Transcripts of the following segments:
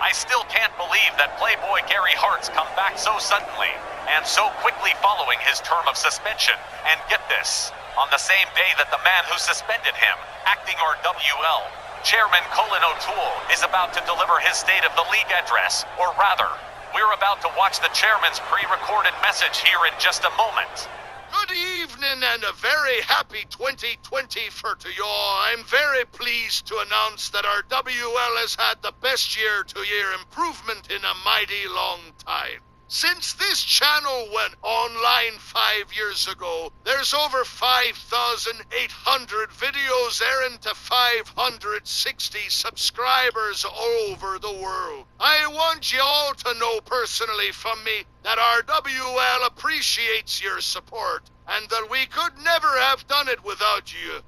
I still can't believe that Playboy Gary Hart's come back so suddenly, and so quickly following his term of suspension. And get this, on the same day that the man who suspended him, acting RWL, Chairman Colin O'Toole, is about to deliver his State of the League address, or rather, we're about to watch the chairman's pre-recorded message here in just a moment. Good evening and a very happy 2020 for to you all. I'm very pleased to announce that our WL has had the best year-to-year improvement in a mighty long time. Since this channel went online 5 years ago, there's over 5,800 videos airing to 560 subscribers all over the world. I want you all to know personally from me that our WL appreciates your support and that we could never have done it without you.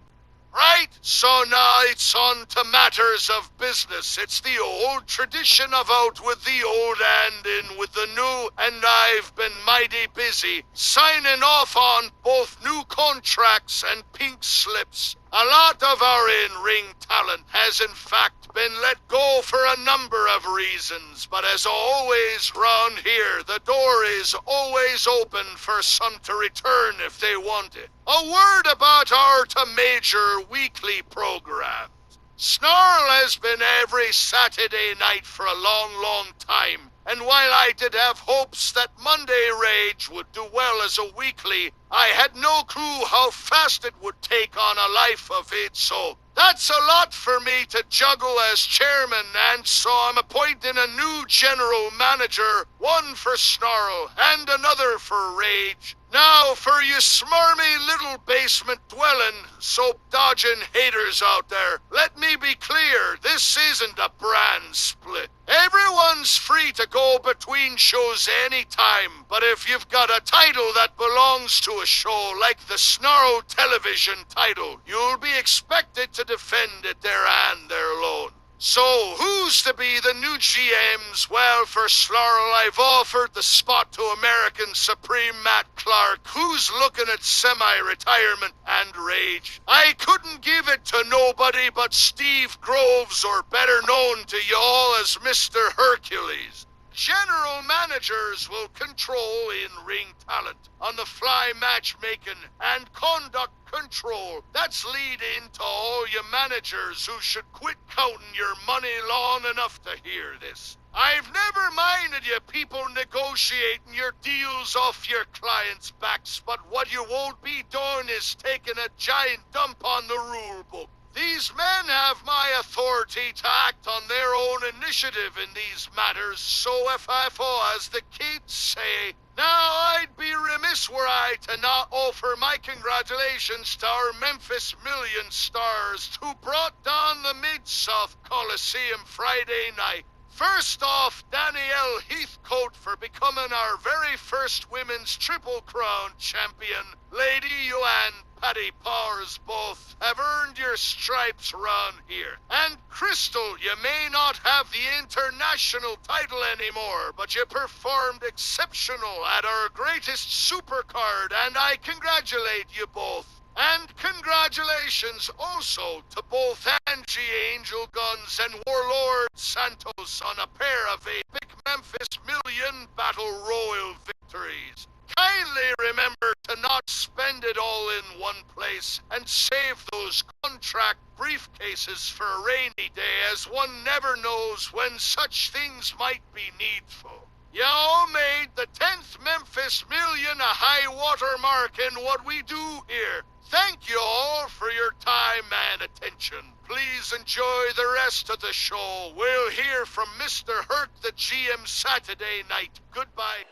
Right, so now it's on to matters of business. It's the old tradition of out with the old and in with the new, and I've been mighty busy signing off on both new contracts and pink slips. A lot of our in-ring talent has in fact been let go for a number of reasons, but as always round here, the door is always open for some to return if they want it. A word about our major weekly program. Snarl has been every Saturday night for a long, long time, and while I did have hopes that Monday Rage would do well as a weekly, I had no clue how fast it would take on a life of its own. That's a lot for me to juggle as chairman, and so I'm appointing a new general manager, one for Snarl and another for Rage. Now, for you smarmy little basement dwelling, soap dodging haters out there, let me be clear, this isn't a brand split. Everyone's free to go between shows anytime, but if you've got a title that belongs to a show like the Snarl television title, you'll be expected to defend it there and there alone. So, who's to be the new GMs? Well, for Snarl, I've offered the spot to American Supreme Matt Clark, who's looking at semi-retirement, and Rage. I couldn't give it to nobody but Steve Groves, or better known to y'all as Mr. Hercules. General managers will control in-ring talent, on-the-fly matchmaking, and conduct control. That's leading to all you managers who should quit counting your money long enough to hear this. I've never minded you people negotiating your deals off your clients' backs, but what you won't be doing is taking a giant dump on the rule book. These men have my authority to act on their own initiative in these matters, so FFO, as the kids say. Now, I'd be remiss were I to not offer my congratulations to our Memphis Million Stars who brought down the Mid-South Coliseum Friday night. First off, Danielle Heathcote for becoming our very first Women's Triple Crown champion. Lady you and Paddy Powers both have earned your stripes round here. And Crystal, you may not have the international title anymore, but you performed exceptional at our greatest supercard, and I congratulate you both. And congratulations also to both Angie Angel Guns and Warlord Santos on a pair of epic Memphis Million Battle Royal victories. Kindly remember to not spend it all in one place and save those contract briefcases for a rainy day, as one never knows when such things might be needful. You all made the 10th Memphis Million a high water mark in what we do here. Thank you all for your time and attention. Please enjoy the rest of the show. We'll hear from Mr. Hurt, the GM, Saturday night. Goodbye.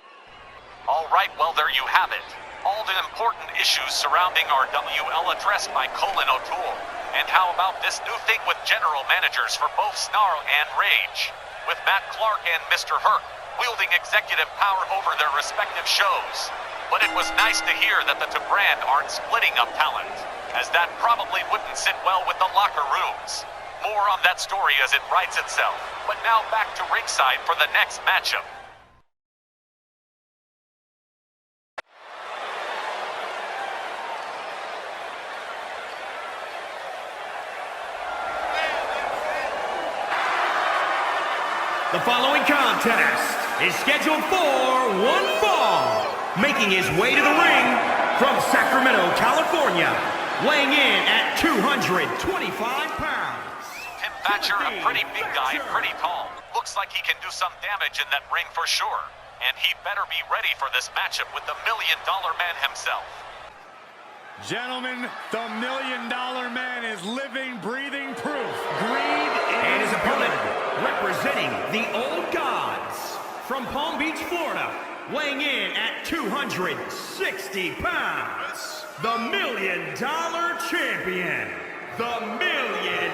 All right, well, there you have it. All the important issues surrounding our WL addressed by Colin O'Toole. And how about this new thing with general managers for both Snarl and Rage? With Matt Clark and Mr. Hurt wielding executive power over their respective shows. But it was nice to hear that the two brand aren't splitting up talent, as that probably wouldn't sit well with the locker rooms. More on that story as it writes itself. But now back to ringside for the next matchup. The following contest is scheduled for one fall. Making his way to the ring from Sacramento, California, weighing in at 225 pounds. Tim Thatcher, a pretty big guy and pretty tall. Looks like he can do some damage in that ring for sure. And he better be ready for this matchup with the $1 Million Man himself. Gentlemen, the $1 Million Man is living, breathing proof. Greed And is his opponent, representing the Old Gods, from Palm Beach, Florida, weighing in at 260 pounds, the $1 Million Champion, the $1 Million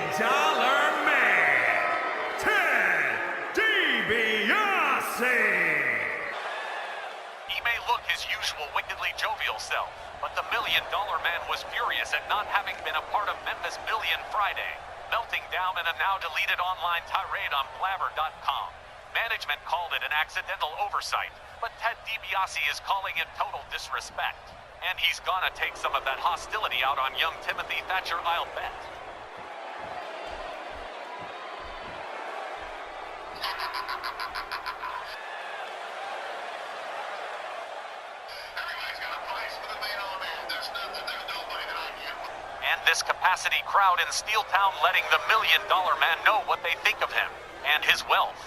Man, Ted DiBiase. He may look his usual wickedly jovial self, but the $1 Million Man was furious at not having been a part of Memphis Million Friday, melting down in a now-deleted online tirade on Blabber.com. Management called it an accidental oversight, but Ted DiBiase is calling it total disrespect. And he's gonna take some of that hostility out on young Timothy Thatcher, I'll bet. And this capacity crowd in Steel Town letting the $1 Million Man know what they think of him and his wealth.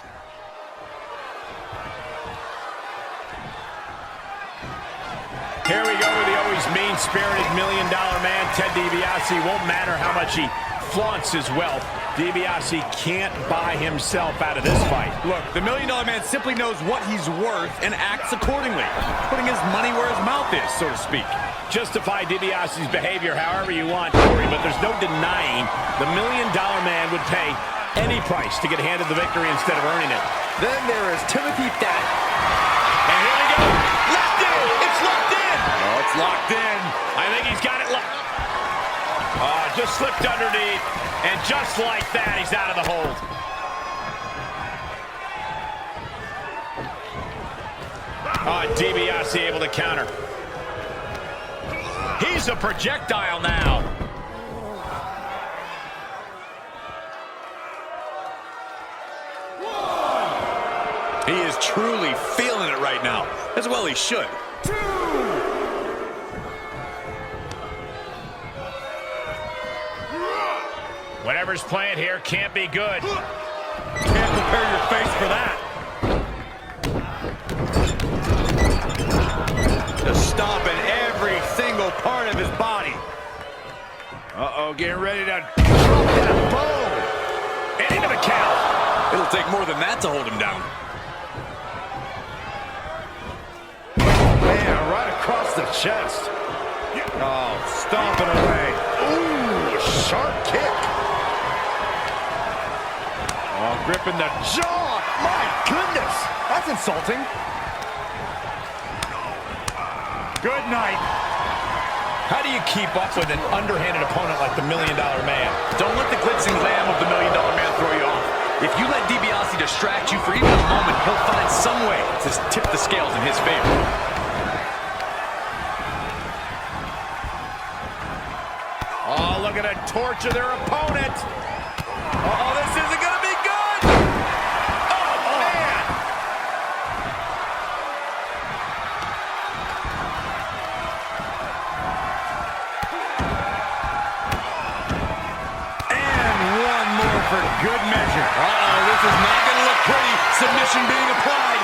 Here we go with the always mean-spirited $1 Million Man, Ted DiBiase. Won't matter how much he flaunts his wealth. DiBiase can't buy himself out of this fight. Look, the $1 Million Man simply knows what he's worth and acts accordingly, putting his money where his mouth is, so to speak. Justify DiBiase's behavior however you want, Corey, but there's no denying the $1 Million Man would pay any price to get handed the victory instead of earning it. Then there is Timothy Thatcher. And here we go. Locked in. It's locked in. Oh, it's locked in. I think he's got it locked. Just slipped underneath, and just like that, he's out of the hold. DiBiase able to counter. He's a projectile now. He is truly feeling it right now, as well he should. Whatever's playing here can't be good. Can't prepare your face for that. Just stomping every single part of his body. Uh-oh, getting ready to drop that bow. And into the count. It'll take more than that to hold him down. Man, right across the chest. Oh, stomping away. Ooh, sharp kick. Oh, gripping the jaw. My goodness. That's insulting. Good night. How do you keep up with an underhanded opponent like the $1 Million Man? Don't let the glitz and glam of the $1 Million Man throw you off. If you let DiBiase distract you for even a moment, he'll find some way to tip the scales in his favor. Oh, look at it torture their opponent. Uh-oh, this isn't going to be good. Oh, man. And one more for good measure. Uh-oh, this is not going to look pretty. Submission being applied.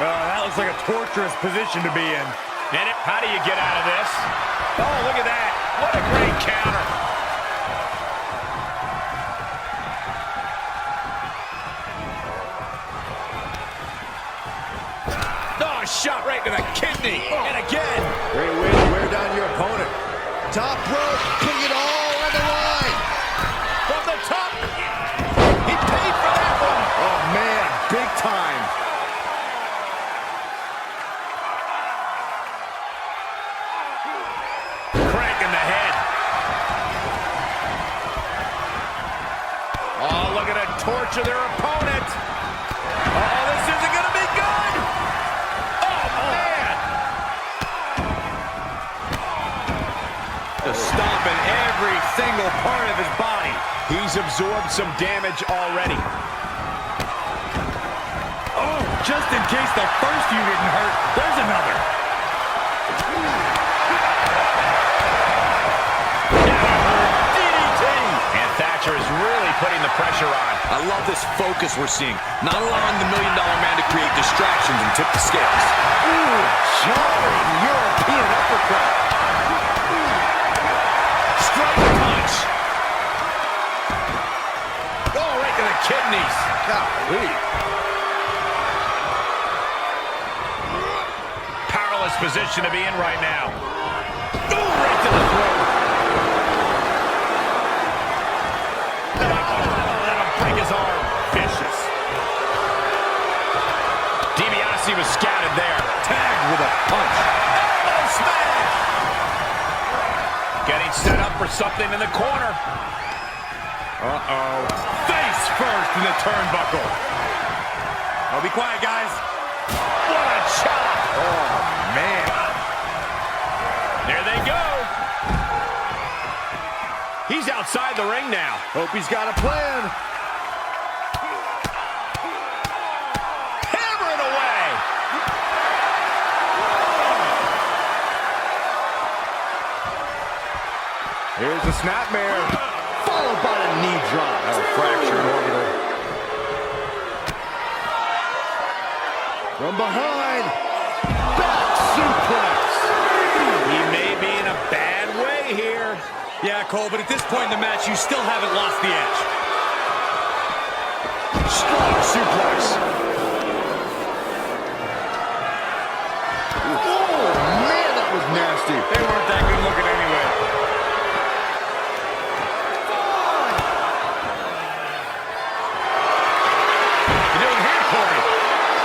That looks like a torturous position to be in. And how do you get out of this? Oh, look at that. What a great counter. Oh, shot right to the kidney. And again. Great way to wear down your opponent. Top rope, putting it all on the line. From the top. He paid for that one. Oh, man, big time. Cranking the head. Oh, look at it torture their opponent. Oh, this isn't going to be good. Oh, man. Just stomping every single part of his body. He's absorbed some damage already. just in case the first few didn't hurt, there's another. DDT! And Thatcher is really putting the pressure on. I love this focus we're seeing. Not allowing the $1 Million Man to create distractions and tip the scales. Ooh, jarring European uppercut. Strike punch. Oh, right to the kidneys. Golly. Powerless position to be in right now. Oh, right to the throat. That'll break his arm. Vicious. DiBiase was scouted there. Tagged with a punch. Elbow smash. Getting set up for something in the corner. Uh-oh. Face first in the turnbuckle. Oh, be quiet, guys. What a chop. Oh, man. There they go. He's outside the ring now. Hope he's got a plan. Hammer it away. Here's the snapmare. Followed by the knee drop. Oh, fractured orbital. From behind. Back suplex. He may be in a bad way here. Yeah, Cole, but at this point in the match, you still haven't lost the edge. Strong suplex. Oh, man, that was nasty. They weren't that good looking anyway. You're doing here, Corey.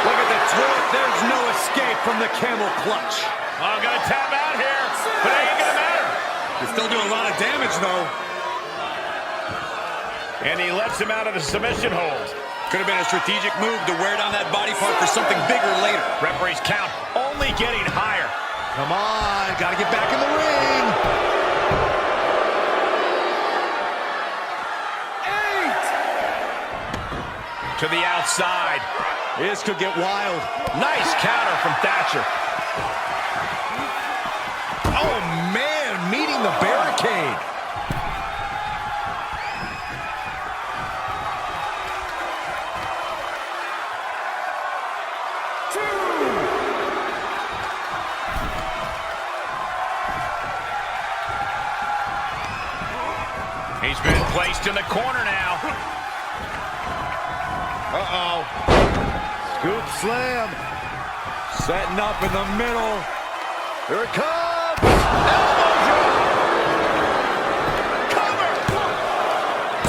Look at the torque. There's no escape from the camel clutch. I'm going to tap out here, but it ain't going to matter. You're still doing a lot of damage, though. And he lets him out of the submission hold. Could have been a strategic move to wear down that body part for something bigger later. Referee's count only getting higher. Come on, gotta get back in the ring. 8. To the outside. This could get wild. Nice counter from Thatcher. Oh, man, meeting the barricade. He's been placed in the corner now. Uh-oh. Scoop slam. Setting up in the middle. Here it comes. Elbow drop. Cover.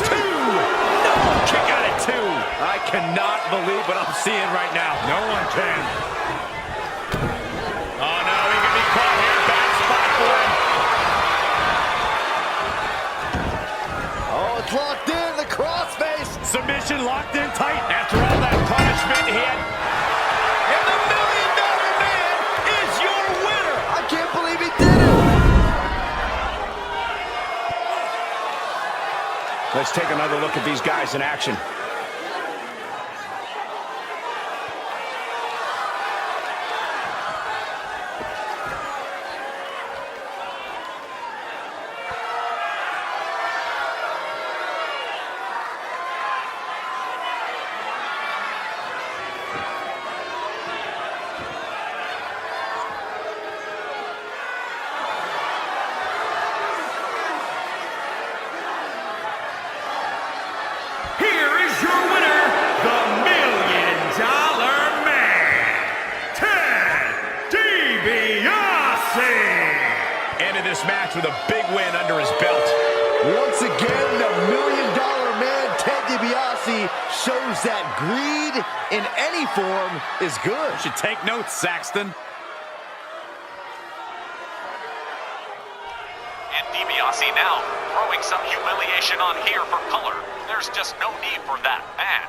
2. No, kick out at 2. I cannot believe what I'm seeing right now. No one can. Oh, no, he can be caught here. Bad spot for him. Oh, it's locked in. The crossface. Submission locked in tight. After all that punishment, he had... And the $1 Million Man is your winner. I can't believe he did it. Let's take another look at these guys in action. Here is your winner, the $1 Million Man, Ted DiBiase. Ended this match with a big win under his belt. Once again, the $1 Million Man, Ted DiBiase, shows that greed in any form is good. Should take notes, Saxton. And DiBiase now throwing some humiliation on here for color. There's just no need for that, man.